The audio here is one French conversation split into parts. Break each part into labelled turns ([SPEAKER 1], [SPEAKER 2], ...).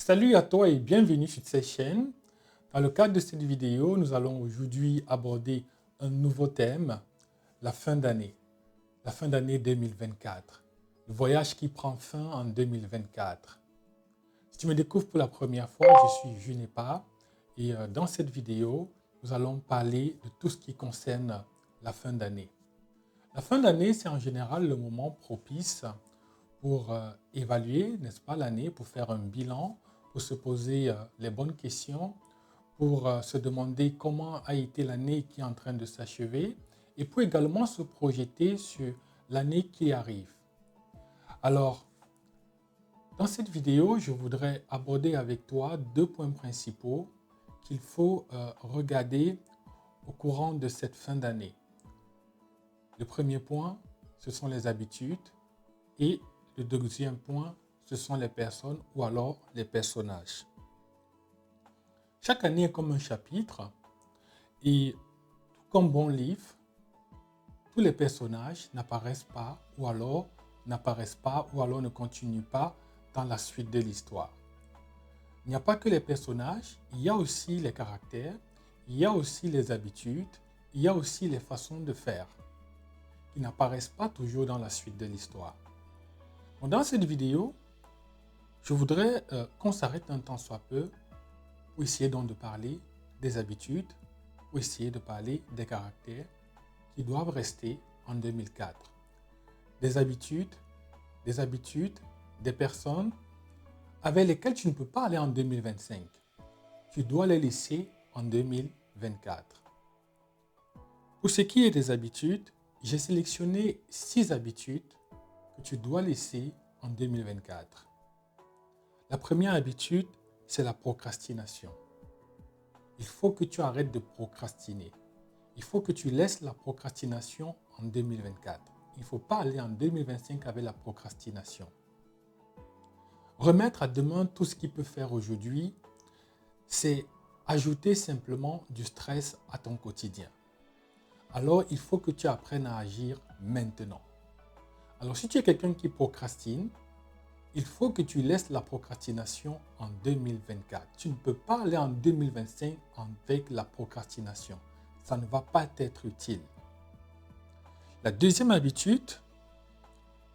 [SPEAKER 1] Salut à toi et bienvenue sur cette chaîne. Dans le cadre de cette vidéo, nous allons aujourd'hui aborder un nouveau thème, la fin d'année. La fin d'année 2024. Le voyage qui prend fin en 2024. Si tu me découvres pour la première fois, je suis Junepa et dans cette vidéo, nous allons parler de tout ce qui concerne la fin d'année. La fin d'année, c'est en général le moment propice pour évaluer, n'est-ce pas, l'année, pour faire un bilan, pour se poser les bonnes questions, pour se demander comment a été l'année qui est en train de s'achever et pour également se projeter sur l'année qui arrive. Alors, dans cette vidéo, je voudrais aborder avec toi deux points principaux qu'il faut regarder au courant de cette fin d'année. Le premier point, ce sont les habitudes et le deuxième point, ce sont les personnes ou alors les personnages. Chaque année est comme un chapitre et tout comme bon livre, tous les personnages n'apparaissent pas ou alors ne continuent pas dans la suite de l'histoire. Il n'y a pas que les personnages, il y a aussi les caractères, il y a aussi les habitudes, il y a aussi les façons de faire qui n'apparaissent pas toujours dans la suite de l'histoire. Dans cette vidéo, je voudrais qu'on s'arrête un temps soit peu pour essayer donc de parler des habitudes, pour essayer de parler des caractères qui doivent rester en 2004. Des habitudes, des personnes avec lesquelles tu ne peux pas aller en 2025. Tu dois les laisser en 2024. Pour ce qui est des habitudes, j'ai sélectionné 6 habitudes que tu dois laisser en 2024. La première habitude, c'est la procrastination. Il faut que tu arrêtes de procrastiner. Il faut que tu laisses la procrastination en 2024. Il ne faut pas aller en 2025 avec la procrastination. Remettre à demain tout ce qu'il peut faire aujourd'hui, c'est ajouter simplement du stress à ton quotidien. Alors, il faut que tu apprennes à agir maintenant. Alors, si tu es quelqu'un qui procrastine, il faut que tu laisses la procrastination en 2024. Tu ne peux pas aller en 2025 avec la procrastination. Ça ne va pas t'être utile. La deuxième habitude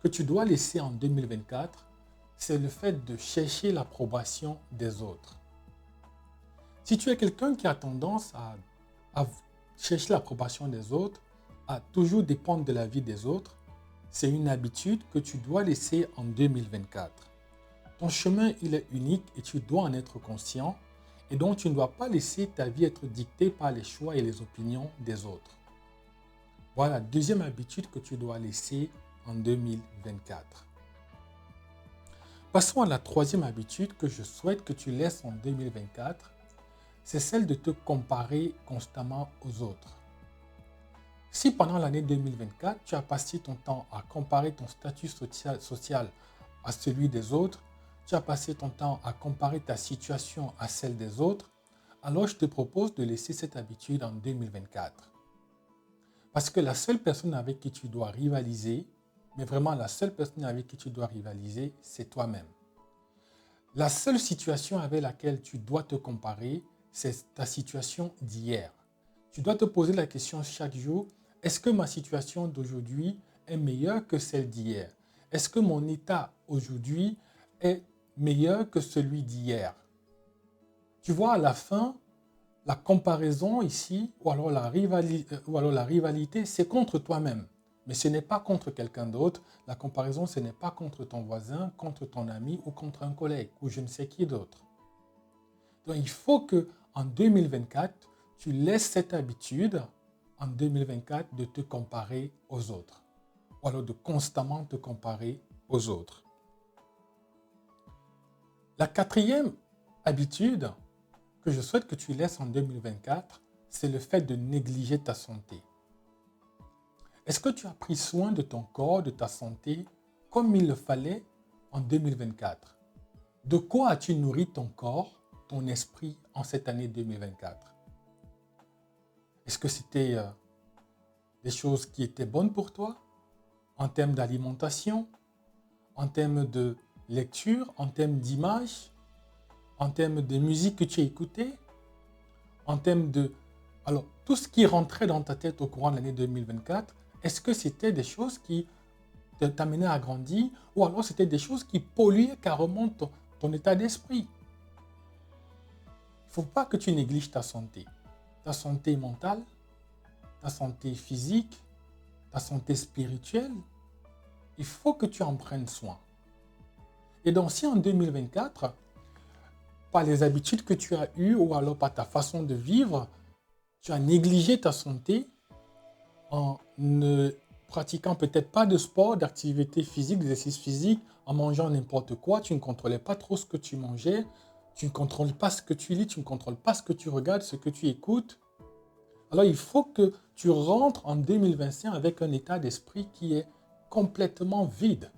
[SPEAKER 1] que tu dois laisser en 2024, c'est le fait de chercher l'approbation des autres. Si tu es quelqu'un qui a tendance à chercher l'approbation des autres, à toujours dépendre de l'avis des autres, c'est une habitude que tu dois laisser en 2024. Ton chemin, il est unique et tu dois en être conscient. Et donc, tu ne dois pas laisser ta vie être dictée par les choix et les opinions des autres. Voilà la deuxième habitude que tu dois laisser en 2024. Passons à la troisième habitude que je souhaite que tu laisses en 2024. C'est celle de te comparer constamment aux autres. Si pendant l'année 2024, tu as passé ton temps à comparer ton statut social à celui des autres, tu as passé ton temps à comparer ta situation à celle des autres, alors je te propose de laisser cette habitude en 2024. Parce que la seule personne avec qui tu dois rivaliser, mais vraiment la seule personne avec qui tu dois rivaliser, c'est toi-même. La seule situation avec laquelle tu dois te comparer, c'est ta situation d'hier. Tu dois te poser la question chaque jour, est-ce que ma situation d'aujourd'hui est meilleure que celle d'hier? Est-ce que mon état aujourd'hui est meilleur que celui d'hier? Tu vois, à la fin, la comparaison ici, ou alors la rivalité, c'est contre toi-même. Mais ce n'est pas contre quelqu'un d'autre. La comparaison, ce n'est pas contre ton voisin, contre ton ami ou contre un collègue ou je ne sais qui d'autre. Donc, il faut que en 2024, tu laisses cette habitude en 2024 de te comparer aux autres. Ou alors de constamment te comparer aux autres. La quatrième habitude que je souhaite que tu laisses en 2024, c'est le fait de négliger ta santé. Est-ce que tu as pris soin de ton corps, de ta santé, comme il le fallait en 2024? De quoi as-tu nourri ton corps, ton esprit en cette année 2024? Est-ce que c'était des choses qui étaient bonnes pour toi en termes d'alimentation, en termes de lecture, en termes d'image? en termes de musique que tu as écoutée, en termes de... Alors, tout ce qui rentrait dans ta tête au courant de l'année 2024, est-ce que c'était des choses qui t'amenaient à grandir ou alors c'était des choses qui polluaient carrément ton état d'esprit? Il ne faut pas que tu négliges ta santé mentale, ta santé physique, ta santé spirituelle. Il faut que tu en prennes soin. Et donc, si en 2024, par les habitudes que tu as eues ou alors par ta façon de vivre, tu as négligé ta santé en ne pratiquant peut-être pas de sport, d'activité physique, d'exercice physique, en mangeant n'importe quoi, tu ne contrôlais pas trop ce que tu mangeais, tu ne contrôles pas ce que tu lis, tu ne contrôles pas ce que tu regardes, ce que tu écoutes. Alors il faut que tu rentres en 2025 avec un état d'esprit qui est complètement vide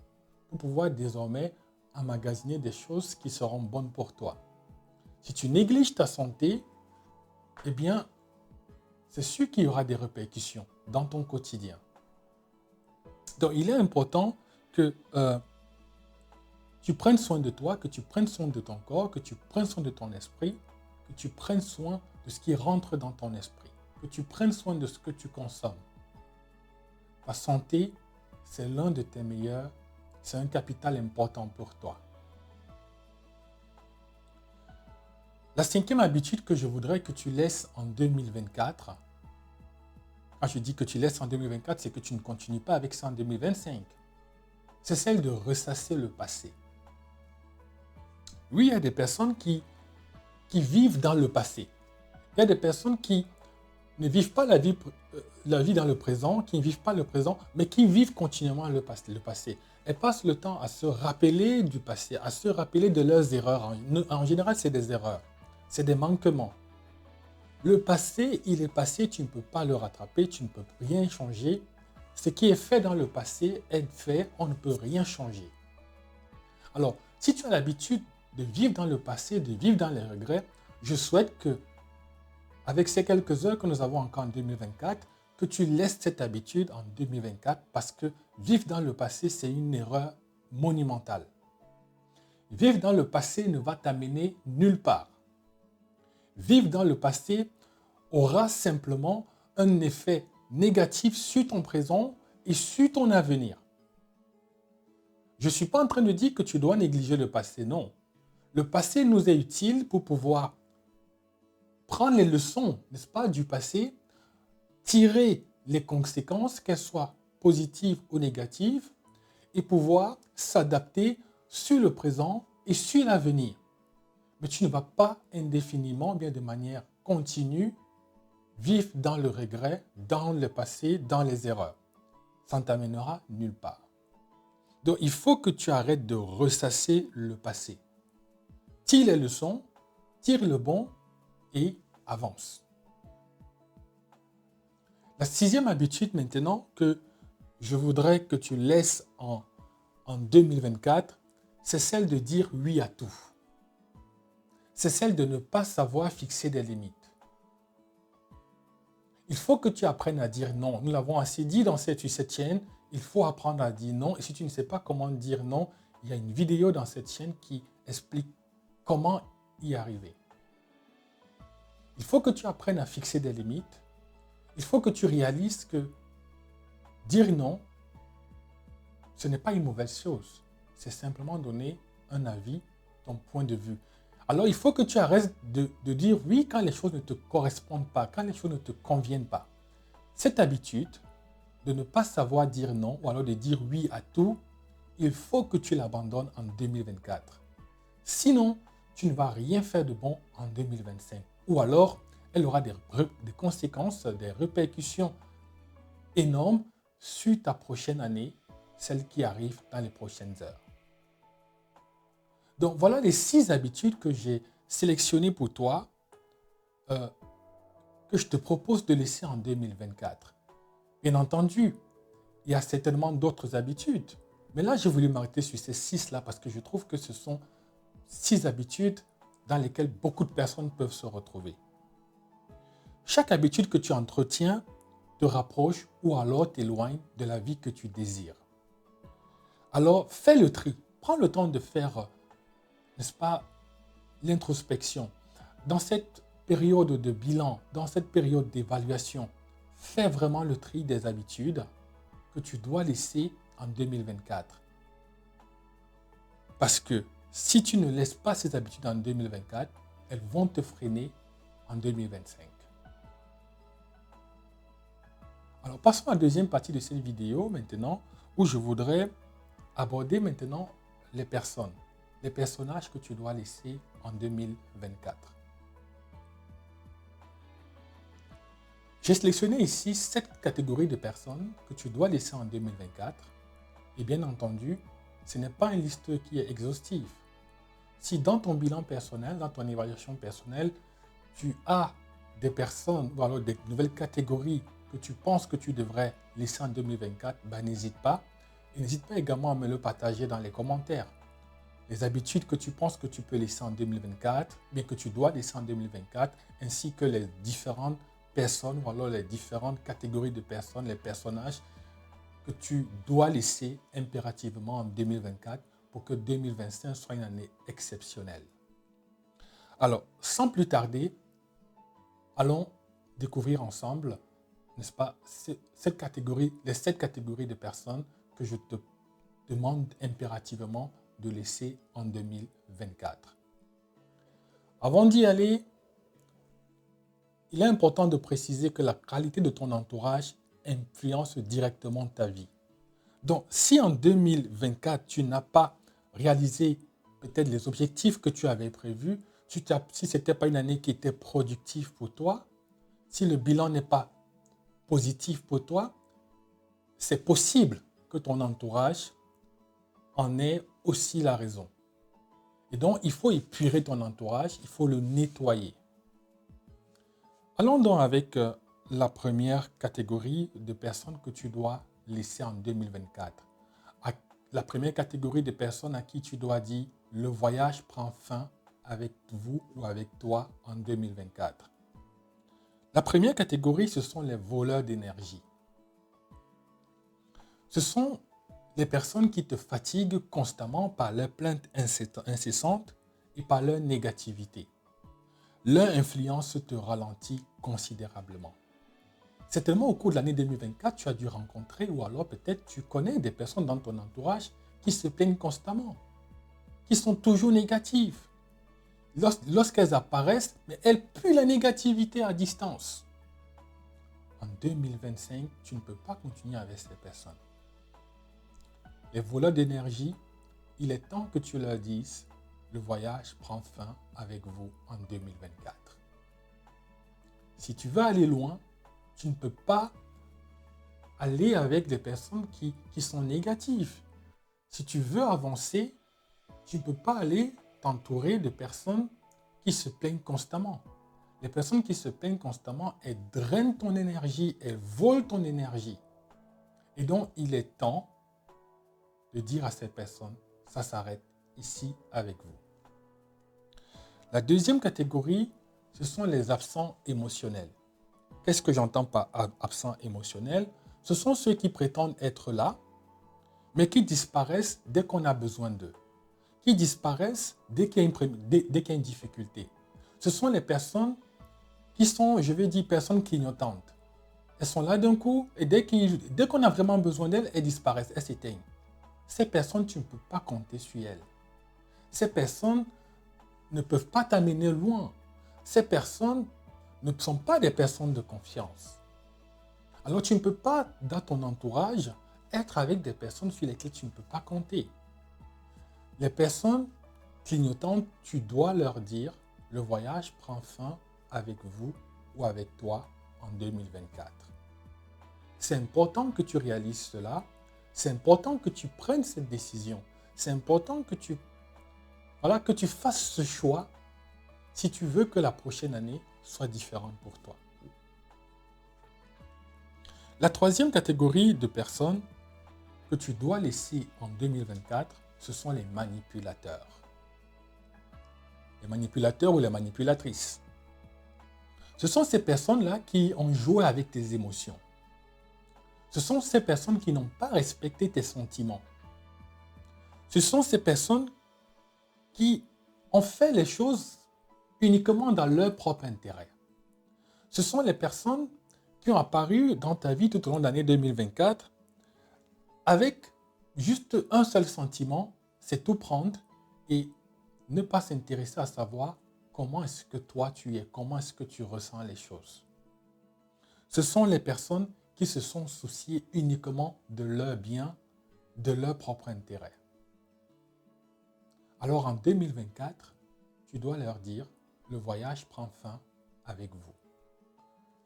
[SPEAKER 1] pour pouvoir désormais emmagasiner des choses qui seront bonnes pour toi. Si tu négliges ta santé, eh bien, c'est sûr qu'il y aura des répercussions dans ton quotidien. Donc, il est important que tu prennes soin de toi, que tu prennes soin de ton corps, que tu prennes soin de ton esprit, que tu prennes soin de ce qui rentre dans ton esprit, que tu prennes soin de ce que tu consommes. La santé, c'est l'un de tes meilleurs, c'est un capital important pour toi. La 5e habitude que je voudrais que tu laisses en 2024, quand je dis que tu laisses en 2024, c'est que tu ne continues pas avec ça en 2025. C'est celle de ressasser le passé. Oui, il y a des personnes qui vivent dans le passé. Il y a des personnes qui ne vivent pas la vie dans le présent, qui ne vivent pas le présent, mais qui vivent continuellement le passé. Elles passent le temps à se rappeler du passé, à se rappeler de leurs erreurs. En général, c'est des erreurs, c'est des manquements. Le passé, il est passé, tu ne peux pas le rattraper, tu ne peux rien changer. Ce qui est fait dans le passé est fait, on ne peut rien changer. Alors, si tu as l'habitude de vivre dans le passé, de vivre dans les regrets, je souhaite que, avec ces quelques heures que nous avons encore en 2024, que tu laisses cette habitude en 2024 parce que vivre dans le passé, c'est une erreur monumentale. Vivre dans le passé ne va t'amener nulle part. Vivre dans le passé aura simplement un effet négatif sur ton présent et sur ton avenir. Je ne suis pas en train de dire que tu dois négliger le passé, non. Le passé nous est utile pour pouvoir prendre les leçons, n'est-ce pas, du passé, tirer les conséquences, qu'elles soient positives ou négatives, et pouvoir s'adapter sur le présent et sur l'avenir. Mais tu ne vas pas indéfiniment, bien de manière continue, vivre dans le regret, dans le passé, dans les erreurs. Ça ne t'amènera nulle part. Donc, il faut que tu arrêtes de ressasser le passé. Tire les leçons, tire le bon et avance. La 6e habitude maintenant que je voudrais que tu laisses en 2024, c'est celle de dire oui à tout. C'est celle de ne pas savoir fixer des limites. Il faut que tu apprennes à dire non. Nous l'avons assez dit dans cette chaîne, il faut apprendre à dire non. Et si tu ne sais pas comment dire non, il y a une vidéo dans cette chaîne qui explique comment y arriver. Il faut que tu apprennes à fixer des limites. Il faut que tu réalises que dire non, ce n'est pas une mauvaise chose. C'est simplement donner un avis, ton point de vue. Alors, il faut que tu arrêtes de dire oui quand les choses ne te correspondent pas, quand les choses ne te conviennent pas. Cette habitude de ne pas savoir dire non ou alors de dire oui à tout, il faut que tu l'abandonnes en 2024. Sinon, tu ne vas rien faire de bon en 2025. Ou alors, elle aura des conséquences, des répercussions énormes sur ta prochaine année, celle qui arrive dans les prochaines heures. Donc, voilà les 6 habitudes que j'ai sélectionnées pour toi, que je te propose de laisser en 2024. Bien entendu, il y a certainement d'autres habitudes. Mais là, j'ai voulu m'arrêter sur ces 6-là parce que je trouve que ce sont 6 habitudes dans lesquelles beaucoup de personnes peuvent se retrouver. Chaque habitude que tu entretiens te rapproche ou alors t'éloigne de la vie que tu désires. Alors, fais le tri. Prends le temps de faire, n'est-ce pas, l'introspection. Dans cette période de bilan, dans cette période d'évaluation, fais vraiment le tri des habitudes que tu dois laisser en 2024. Parce que si tu ne laisses pas ces habitudes en 2024, elles vont te freiner en 2025. Alors, passons à la deuxième partie de cette vidéo maintenant, où je voudrais aborder maintenant les personnes, les personnages que tu dois laisser en 2024. J'ai sélectionné ici 7 catégories de personnes que tu dois laisser en 2024. Et bien entendu, ce n'est pas une liste qui est exhaustive. Si dans ton bilan personnel, dans ton évaluation personnelle, tu as des personnes ou alors des nouvelles catégories que tu penses que tu devrais laisser en 2024, ben n'hésite pas. Et n'hésite pas également à me le partager dans les commentaires. Les habitudes que tu penses que tu peux laisser en 2024, mais que tu dois laisser en 2024, ainsi que les différentes personnes ou alors les différentes catégories de personnes, les personnages que tu dois laisser impérativement en 2024 pour que 2025 soit une année exceptionnelle. Alors, sans plus tarder, allons découvrir ensemble, n'est-ce pas, les 7 catégories de personnes que je te demande impérativement de laisser en 2024. Avant d'y aller, il est important de préciser que la qualité de ton entourage influence directement ta vie. Donc, si en 2024, tu n'as pas réalisé peut-être les objectifs que tu avais prévus, si ce n'était pas une année qui était productive pour toi, si le bilan n'est pas positif pour toi, c'est possible que ton entourage en ait aussi la raison. Et donc, il faut épurer ton entourage, il faut le nettoyer. Allons donc avec la première catégorie de personnes que tu dois laisser en 2024. La première catégorie de personnes à qui tu dois dire le voyage prend fin avec vous ou avec toi en 2024. La première catégorie, ce sont les voleurs d'énergie. Ce sont les personnes qui te fatiguent constamment par leurs plaintes incessantes et par leur négativité. Leur influence te ralentit considérablement. Certainement au cours de l'année 2024, tu as dû rencontrer ou alors peut-être tu connais des personnes dans ton entourage qui se plaignent constamment, qui sont toujours négatives. Lorsqu'elles apparaissent, mais elles puent la négativité à distance. En 2025, tu ne peux pas continuer avec ces personnes. Les voleurs d'énergie, il est temps que tu leur dises, le voyage prend fin avec vous en 2024. Si tu veux aller loin, tu ne peux pas aller avec des personnes qui sont négatives. Si tu veux avancer, tu ne peux pas aller t'entourer de personnes qui se plaignent constamment. Les personnes qui se plaignent constamment, elles drainent ton énergie, elles volent ton énergie. Et donc, il est temps de dire à ces personnes, ça s'arrête ici avec vous. La deuxième catégorie, ce sont les absents émotionnels. Qu'est-ce que j'entends par absents émotionnels? Ce sont ceux qui prétendent être là, mais qui disparaissent dès qu'on a besoin d'eux. Qui disparaissent dès qu'il y a une difficulté. Ce sont les personnes qui sont, je vais dire, personnes clignotantes. Elles sont là d'un coup et dès qu'on a vraiment besoin d'elles, elles disparaissent, elles s'éteignent. Ces personnes, tu ne peux pas compter sur elles. Ces personnes ne peuvent pas t'amener loin. Ces personnes ne sont pas des personnes de confiance. Alors tu ne peux pas, dans ton entourage, être avec des personnes sur lesquelles tu ne peux pas compter. Les personnes clignotantes, tu dois leur dire, le voyage prend fin avec vous ou avec toi en 2024. C'est important que tu réalises cela. C'est important que tu prennes cette décision. C'est important que tu fasses ce choix si tu veux que la prochaine année soit différente pour toi. La troisième catégorie de personnes que tu dois laisser en 2024, ce sont les manipulateurs. Les manipulateurs ou les manipulatrices. Ce sont ces personnes-là qui ont joué avec tes émotions. Ce sont ces personnes qui n'ont pas respecté tes sentiments. Ce sont ces personnes qui ont fait les choses uniquement dans leur propre intérêt. Ce sont les personnes qui ont apparu dans ta vie tout au long de l'année 2024 avec juste un seul sentiment, c'est tout prendre et ne pas s'intéresser à savoir comment est-ce que toi tu es, comment est-ce que tu ressens les choses. Ce sont les personnes qui se sont souciées uniquement de leur bien, de leur propre intérêt. Alors en 2024, tu dois leur dire, le voyage prend fin avec vous.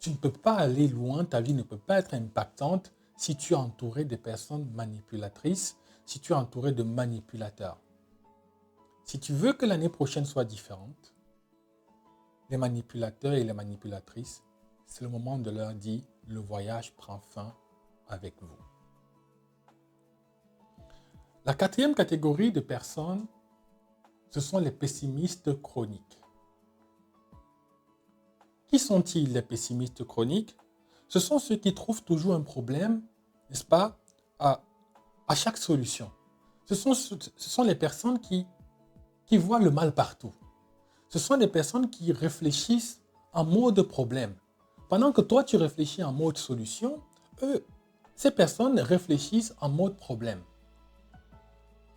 [SPEAKER 1] Tu ne peux pas aller loin, ta vie ne peut pas être impactante si tu es entouré de personnes manipulatrices, si tu es entouré de manipulateurs. Si tu veux que l'année prochaine soit différente, les manipulateurs et les manipulatrices, c'est le moment de leur dire, le voyage prend fin avec vous. La quatrième catégorie de personnes, ce sont les pessimistes chroniques. Qui sont-ils les pessimistes chroniques? Ce sont ceux qui trouvent toujours un problème, n'est-ce pas, à chaque solution. Ce sont les personnes qui voient le mal partout. Ce sont des personnes qui réfléchissent en mode problème. Pendant que toi, tu réfléchis en mode solution, ces personnes réfléchissent en mode problème.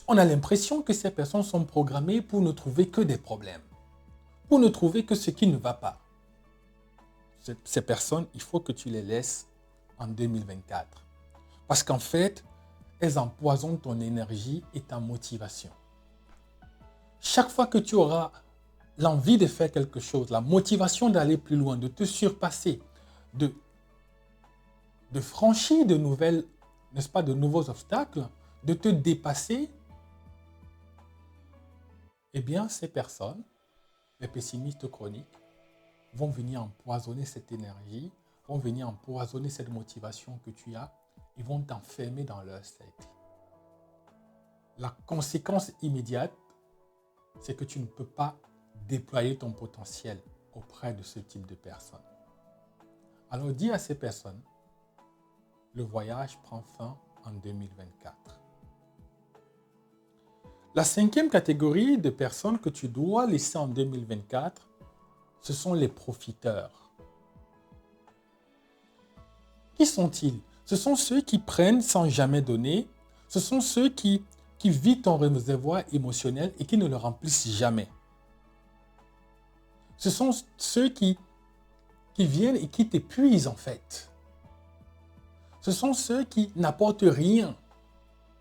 [SPEAKER 1] On a l'impression que ces personnes sont programmées pour ne trouver que des problèmes, pour ne trouver que ce qui ne va pas. Ces personnes, il faut que tu les laisses en 2024. Parce qu'en fait, elles empoisonnent ton énergie et ta motivation. Chaque fois que tu auras l'envie de faire quelque chose, la motivation d'aller plus loin, de te surpasser, de franchir de nouvelles, n'est-ce pas, de nouveaux obstacles, de te dépasser, eh bien, ces personnes, les pessimistes chroniques, vont venir empoisonner cette énergie, vont venir empoisonner cette motivation que tu as, ils vont t'enfermer dans leur cercle. La conséquence immédiate, c'est que tu ne peux pas déployer ton potentiel auprès de ce type de personnes. Alors dis à ces personnes, le voyage prend fin en 2024. La cinquième catégorie de personnes que tu dois laisser en 2024, ce sont les profiteurs. Qui sont-ils? Ce sont ceux qui prennent sans jamais donner. Ce sont ceux qui vident ton réservoir émotionnel et qui ne le remplissent jamais. Ce sont ceux qui viennent et qui t'épuisent en fait. Ce sont ceux qui n'apportent rien,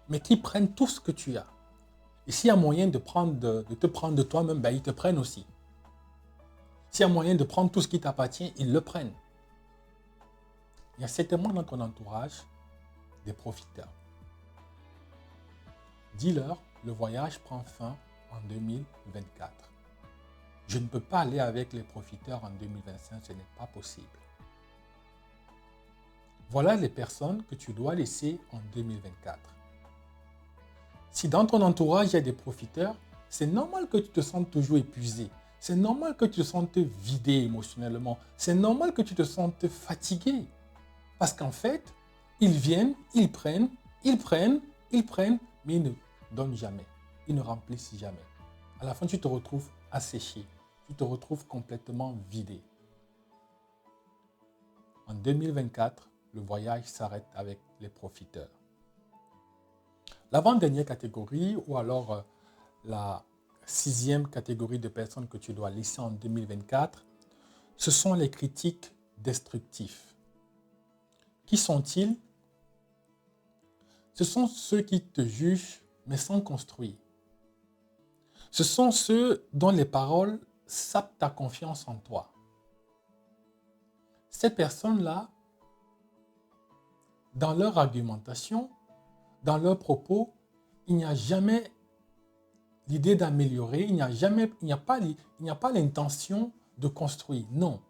[SPEAKER 1] mais qui prennent tout ce que tu as. Et s'il y a moyen de te prendre de toi-même, ils te prennent aussi. S'il y a moyen de prendre tout ce qui t'appartient, ils le prennent. Il y a certainement dans ton entourage des profiteurs. Dis-leur, le voyage prend fin en 2024. Je ne peux pas aller avec les profiteurs en 2025, ce n'est pas possible. Voilà les personnes que tu dois laisser en 2024. Si dans ton entourage, il y a des profiteurs, c'est normal que tu te sentes toujours épuisé. C'est normal que tu te sentes vidé émotionnellement. C'est normal que tu te sentes fatigué. Parce qu'en fait, ils viennent, ils prennent, mais ils ne donnent jamais. Ils ne remplissent jamais. À la fin, tu te retrouves asséché. Tu te retrouves complètement vidé. En 2024, le voyage s'arrête avec les profiteurs. L'avant-dernière catégorie, ou alors la sixième catégorie de personnes que tu dois laisser en 2024, ce sont les critiques destructifs. Qui sont-ils? Ce sont ceux qui te jugent, mais sans construire. Ce sont ceux dont les paroles sapent ta confiance en toi. Ces personnes-là, dans leur argumentation, dans leurs propos, il n'y a jamais l'idée d'améliorer, il n'y a pas l'intention de construire. Non,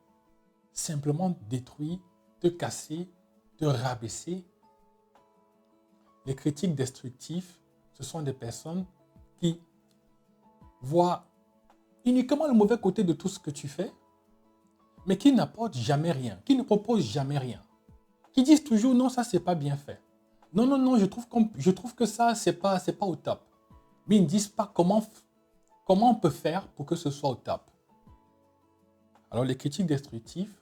[SPEAKER 1] simplement détruire, te casser, te rabaisser. Les critiques destructifs, ce sont des personnes qui voient uniquement le mauvais côté de tout ce que tu fais, mais qui n'apportent jamais rien, qui ne proposent jamais rien, qui disent toujours non, ça c'est pas bien fait. Non, je trouve que ça c'est pas au top. Mais ils ne disent pas comment comment on peut faire pour que ce soit au top? Alors, les critiques destructives,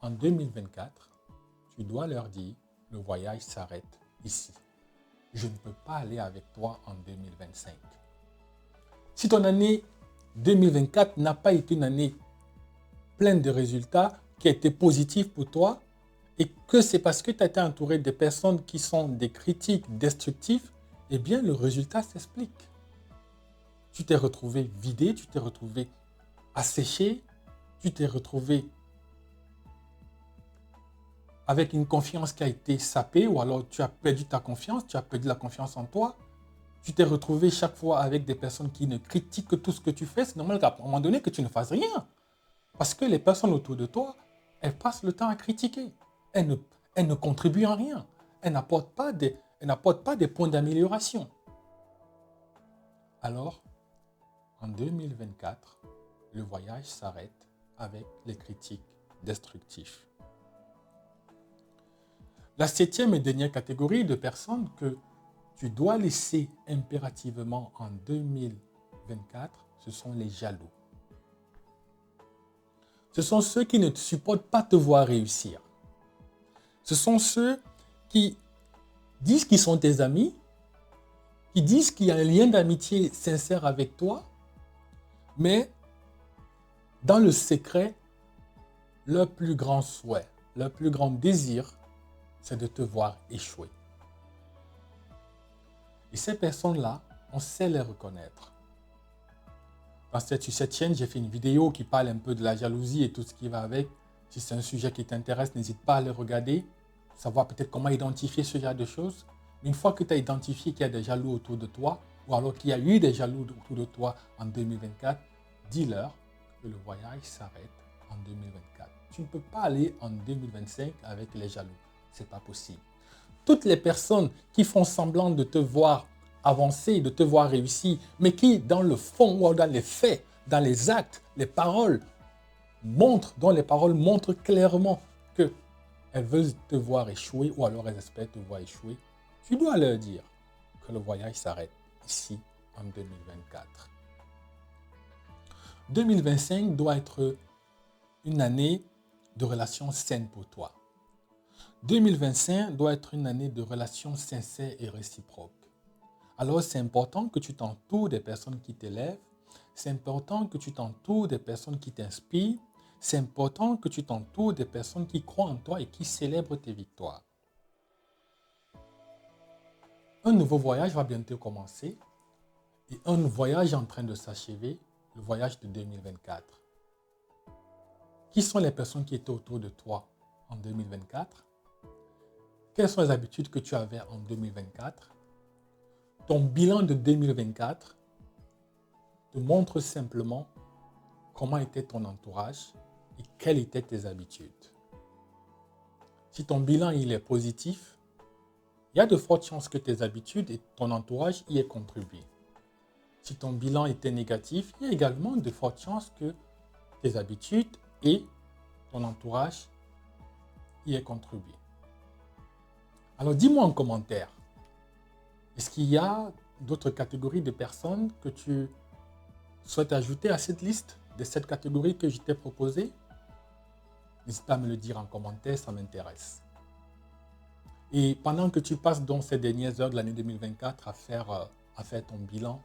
[SPEAKER 1] en 2024, tu dois leur dire, le voyage s'arrête ici. Je ne peux pas aller avec toi en 2025. Si ton année 2024 n'a pas été une année pleine de résultats, qui a été positive pour toi, et que c'est parce que tu as été entouré de personnes qui sont des critiques destructives, eh bien, le résultat s'explique. Tu t'es retrouvé vidé, tu t'es retrouvé asséché, tu t'es retrouvé avec une confiance qui a été sapée, ou alors tu as perdu ta confiance, tu as perdu la confiance en toi. Tu t'es retrouvé chaque fois avec des personnes qui ne critiquent que tout ce que tu fais. C'est normal qu'à un moment donné, que tu ne fasses rien. Parce que les personnes autour de toi, elles passent le temps à critiquer. Elles ne contribuent en rien. Elles n'apportent pas des points d'amélioration. Alors, en 2024, le voyage s'arrête avec les critiques destructives. La 7e et dernière catégorie de personnes que tu dois laisser impérativement en 2024, ce sont les jaloux. Ce sont ceux qui ne supportent pas te voir réussir. Ce sont ceux qui disent qu'ils sont tes amis, qui disent qu'il y a un lien d'amitié sincère avec toi, mais dans le secret, leur plus grand souhait, leur plus grand désir, c'est de te voir échouer. Et ces personnes-là, on sait les reconnaître. Sur cette chaîne, j'ai fait une vidéo qui parle un peu de la jalousie et tout ce qui va avec. Si c'est un sujet qui t'intéresse, n'hésite pas à le regarder, savoir peut-être comment identifier ce genre de choses. Mais une fois que tu as identifié qu'il y a des jaloux autour de toi, ou alors qu'il y a eu des jaloux autour de toi en 2024, dis-leur que le voyage s'arrête en 2024. Tu ne peux pas aller en 2025 avec les jaloux. Ce n'est pas possible. Toutes les personnes qui font semblant de te voir avancer, de te voir réussir, mais qui, dans le fond ou dans les faits, dans les actes, les paroles, dont les paroles montrent clairement qu'elles veulent te voir échouer ou alors elles espèrent te voir échouer, tu dois leur dire que le voyage s'arrête ici en 2024. 2025 doit être une année de relations saines pour toi. 2025 doit être une année de relations sincères et réciproques. Alors c'est important que tu t'entoures des personnes qui t'élèvent, c'est important que tu t'entoures des personnes qui t'inspirent, c'est important que tu t'entoures des personnes qui croient en toi et qui célèbrent tes victoires. Un nouveau voyage va bientôt commencer et un voyage est en train de s'achever, le voyage de 2024. Qui sont les personnes qui étaient autour de toi en 2024? Quelles sont les habitudes que tu avais en 2024? Ton bilan de 2024 te montre simplement comment était ton entourage et quelles étaient tes habitudes. Si ton bilan il est positif, il y a de fortes chances que tes habitudes et ton entourage y aient contribué. Si ton bilan était négatif, il y a également de fortes chances que tes habitudes et ton entourage y aient contribué. Alors dis-moi en commentaire, est-ce qu'il y a d'autres catégories de personnes que tu souhaites ajouter à cette liste de cette catégorie que je t'ai proposée? N'hésite pas à me le dire en commentaire, ça m'intéresse. Et pendant que tu passes donc ces dernières heures de l'année 2024 à faire ton bilan,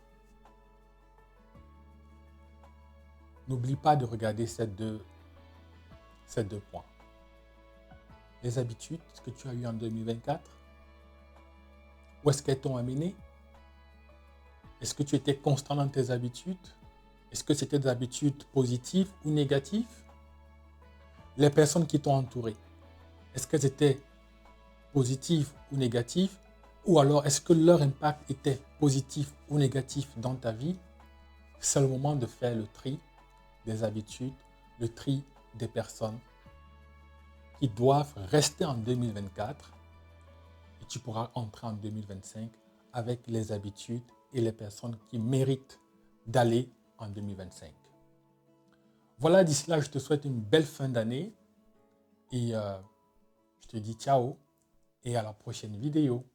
[SPEAKER 1] n'oublie pas de regarder ces deux points. Les habitudes que tu as eues en 2024, où est-ce qu'elles t'ont amené? Est-ce que tu étais constant dans tes habitudes? Est-ce que c'était des habitudes positives ou négatives? Les personnes qui t'ont entouré, est-ce qu'elles étaient positives ou négatives? Ou alors est-ce que leur impact était positif ou négatif dans ta vie? C'est le moment de faire le tri des habitudes, le tri des personnes qui doivent rester en 2024 et tu pourras entrer en 2025 avec les habitudes et les personnes qui méritent d'aller en 2025. Voilà, d'ici là, je te souhaite une belle fin d'année et je te dis ciao et à la prochaine vidéo.